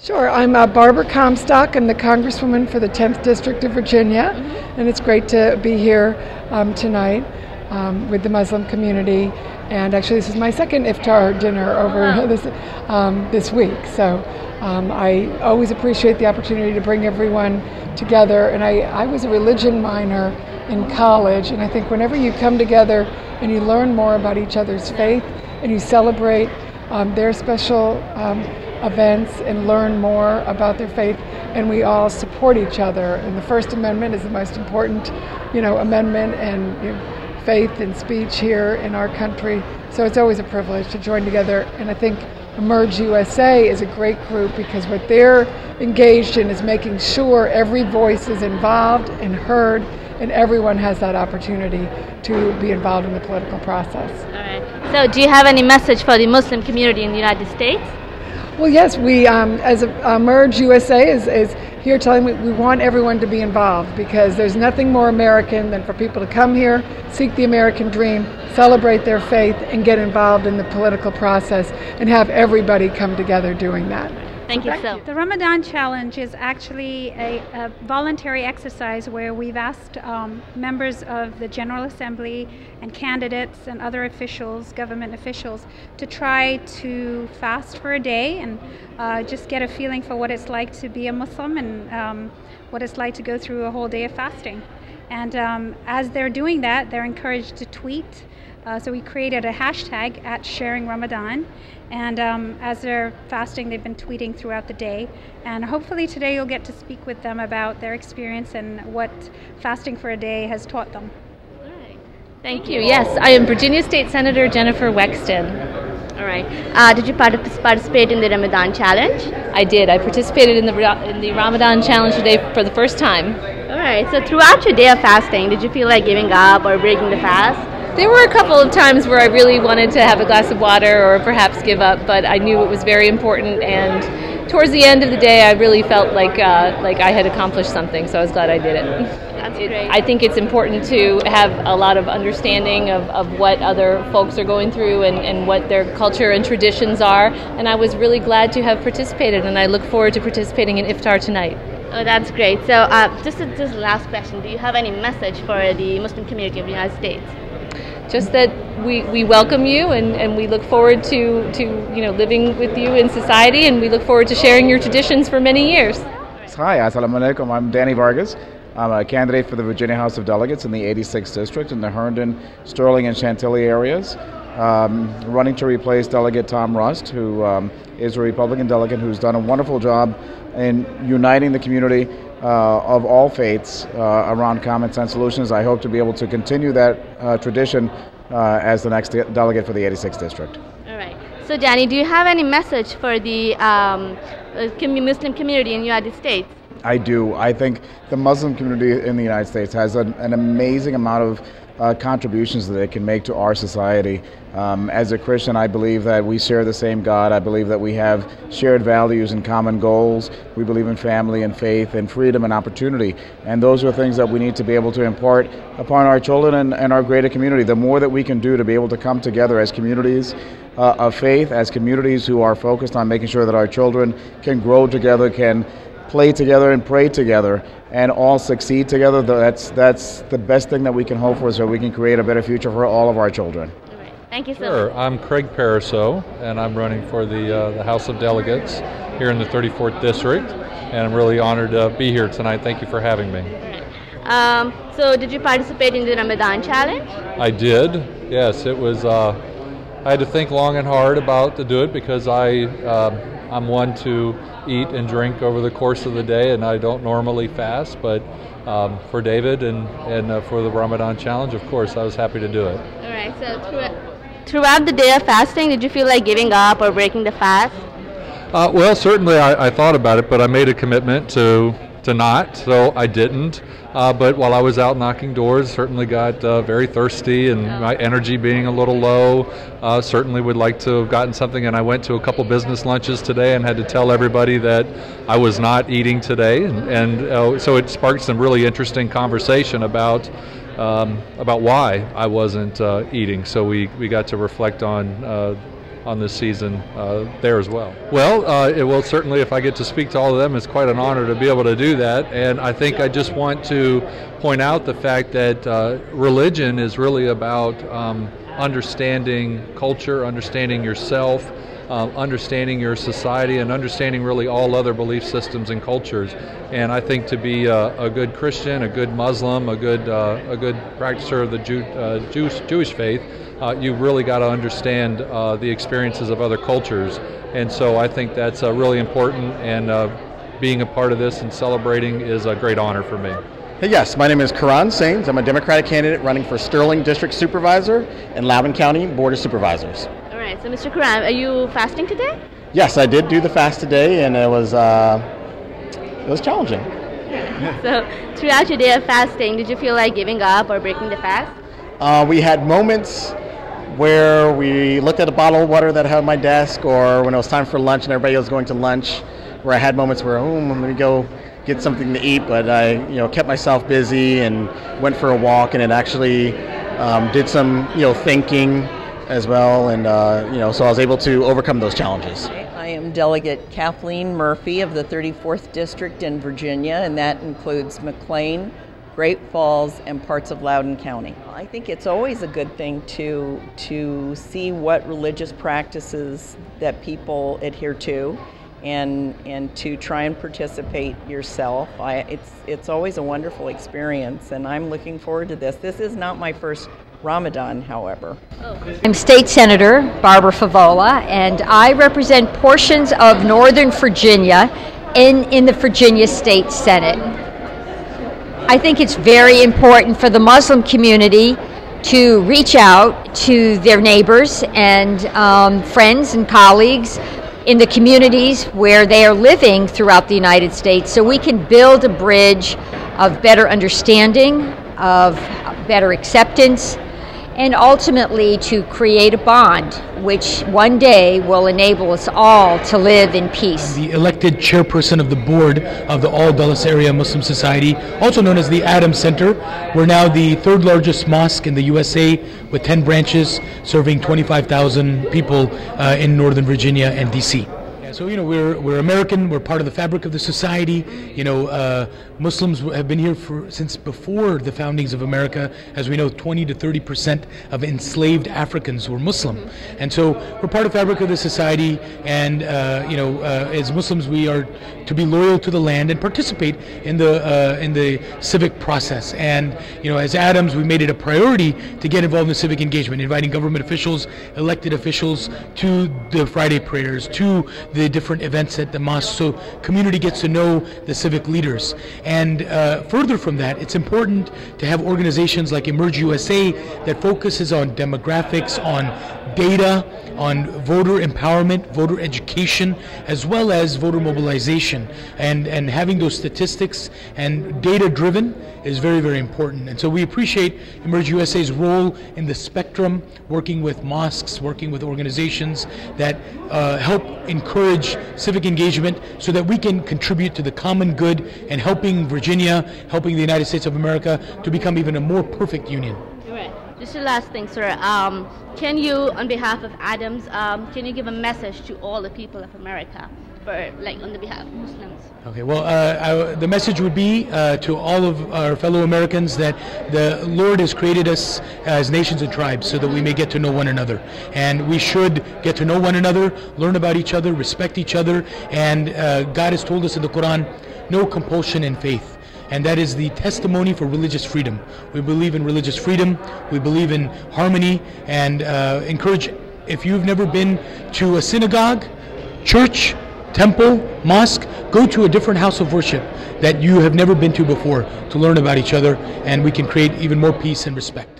Sure. I'm Barbara Comstock. I'm the Congresswoman for the 10th District of Virginia, and it's great to be here tonight with the Muslim community. And actually, this is my second iftar dinner over this week. So I always appreciate the opportunity to bring everyone together. And I was a religion minor in college, and I think whenever you come together and you learn more about each other's faith and you celebrate their special events and learn more about their faith, and we all support each other. And the First Amendment is the most important, amendment and faith and speech here in our country. So it's always a privilege to join together. And I think Emerge USA is a great group because what they're engaged in is making sure every voice is involved and heard, and everyone has that opportunity to be involved in the political process. All right. So do you have any message for the Muslim community in the United States? Well, yes, we, as Emerge USA is here telling we want everyone to be involved, because there's nothing more American than for people to come here, seek the American dream, celebrate their faith, and get involved in the political process, and have everybody come together doing that. Thank you so. The Ramadan Challenge is actually a voluntary exercise where we've asked members of the General Assembly and candidates and other officials, government officials, to try to fast for a day and just get a feeling for what it's like to be a Muslim and what it's like to go through a whole day of fasting. And as they're doing that, they're encouraged to tweet. So we created a hashtag at SharingRamadan, and as they're fasting, they've been tweeting throughout the day. And hopefully today you'll get to speak with them about their experience and what fasting for a day has taught them. All right. Thank you. Yes, I am Virginia State Senator Jennifer Wexton. All right. Did you participate in the Ramadan Challenge? I did. I participated in the Ramadan Challenge today for the first time. All right. So throughout your day of fasting, did you feel like giving up or breaking the fast? There were a couple of times where I really wanted to have a glass of water or perhaps give up, but I knew it was very important, and towards the end of the day I really felt like I had accomplished something, so I was glad I did it. That's great. I think it's important to have a lot of understanding of what other folks are going through and what their culture and traditions are, and I was really glad to have participated, and I look forward to participating in Iftar tonight. Oh, that's great. So just the last question, do you have any message for the Muslim community of the United States? Just that we welcome you, and we look forward to living with you in society, and we look forward to sharing your traditions for many years. Hi, assalamu alaikum. I'm Danny Vargas. I'm a candidate for the Virginia House of Delegates in the 86th District in the Herndon, Sterling, and Chantilly areas. Running to replace Delegate Tom Rust, who is a Republican delegate who's done a wonderful job in uniting the community of all faiths around common sense solutions. I hope to be able to continue that tradition as the next delegate for the 86th District. All right. So, Danny, do you have any message for the Muslim community in the United States? I do. I think the Muslim community in the United States has an amazing amount of contributions that it can make to our society. As a Christian, I believe that we share the same God. I believe that we have shared values and common goals. We believe in family and faith and freedom and opportunity. And those are things that we need to be able to impart upon our children and our greater community. The more that we can do to be able to come together as communities of faith, as communities who are focused on making sure that our children can grow together, can play together and pray together, and all succeed together, that's the best thing that we can hope for, so we can create a better future for all of our children. Thank you so Sure. much. I'm Craig Parisot, and I'm running for the House of Delegates here in the 34th District, and I'm really honored to be here tonight. Thank you for having me. So did you participate in the Ramadan Challenge? I did, yes. It was, I had to think long and hard about to do it because I'm one to eat and drink over the course of the day, and I don't normally fast, but for David and for the Ramadan Challenge, of course, I was happy to do it. All right, so throughout the day of fasting, did you feel like giving up or breaking the fast? Well, certainly I thought about it, but I made a commitment to not, so I didn't. But while I was out knocking doors, certainly got very thirsty, and my energy being a little low, certainly would like to have gotten something. And I went to a couple business lunches today and had to tell everybody that I was not eating today, and so it sparked some really interesting conversation about why I wasn't eating. So we got to reflect on on this season there as well. Well, it will certainly, if I get to speak to all of them, it's quite an honor to be able to do that. And I think I just want to point out the fact that religion is really about understanding culture, understanding yourself, understanding your society, and understanding really all other belief systems and cultures. And I think to be a good Christian, a good Muslim, a good practicer of the Jewish faith, you've really got to understand the experiences of other cultures. And so I think that's really important, and being a part of this and celebrating is a great honor for me. Hey, yes, my name is Koran Saines. I'm a Democratic candidate running for Sterling District Supervisor and Loudoun County Board of Supervisors. All right, so Mr. Koran, are you fasting today? Yes, I did do the fast today, and it was challenging. So throughout your day of fasting, did you feel like giving up or breaking the fast? We had moments where we looked at a bottle of water that I had on my desk, or when it was time for lunch and everybody was going to lunch, where I had moments where, I'm going to go get something to eat, but I kept myself busy and went for a walk, and it actually did some thinking as well, and so I was able to overcome those challenges. I am Delegate Kathleen Murphy of the 34th District in Virginia, and that includes McLean, Great Falls, and parts of Loudoun County. I think it's always a good thing to see what religious practices that people adhere to, and to try and participate yourself. It's always a wonderful experience, and I'm looking forward to this. This is not my first Ramadan, however. I'm State Senator Barbara Favola, and I represent portions of Northern Virginia in the Virginia State Senate. I think it's very important for the Muslim community to reach out to their neighbors and friends and colleagues in the communities where they are living throughout the United States, so we can build a bridge of better understanding, of better acceptance, and ultimately to create a bond which one day will enable us all to live in peace. The elected chairperson of the board of the All Dulles Area Muslim Society, also known as the Adams Center. We're now the third largest mosque in the USA with 10 branches serving 25,000 people in Northern Virginia and DC. So we're American. We're part of the fabric of the society. Muslims have been here since before the foundings of America. As we know, 20 to 30% of enslaved Africans were Muslim, and so we're part of the fabric of the society. And as Muslims, we are to be loyal to the land and participate in the civic process. And as Adams, we made it a priority to get involved in civic engagement, inviting government officials, elected officials to the Friday prayers, to the different events at the mosque, so community gets to know the civic leaders. And further from that, it's important to have organizations like Emerge USA that focuses on demographics, on data, on voter empowerment, voter education, as well as voter mobilization. And having those statistics and data driven is very, very important. And so we appreciate Emerge USA's role in the spectrum, working with mosques, working with organizations that help encourage civic engagement so that we can contribute to the common good and helping Virginia, helping the United States of America to become even a more perfect union. Right. Just the last thing, sir. Can you, on behalf of Adams, can you give a message to all the people of America, on the behalf of Muslims? Okay, well, the message would be to all of our fellow Americans that the Lord has created us as nations and tribes so that we may get to know one another. And we should get to know one another, learn about each other, respect each other. And God has told us in the Quran, no compulsion in faith. And that is the testimony for religious freedom. We believe in religious freedom, we believe in harmony, and encourage, if you've never been to a synagogue, church, temple, mosque, go to a different house of worship that you have never been to before to learn about each other, and we can create even more peace and respect.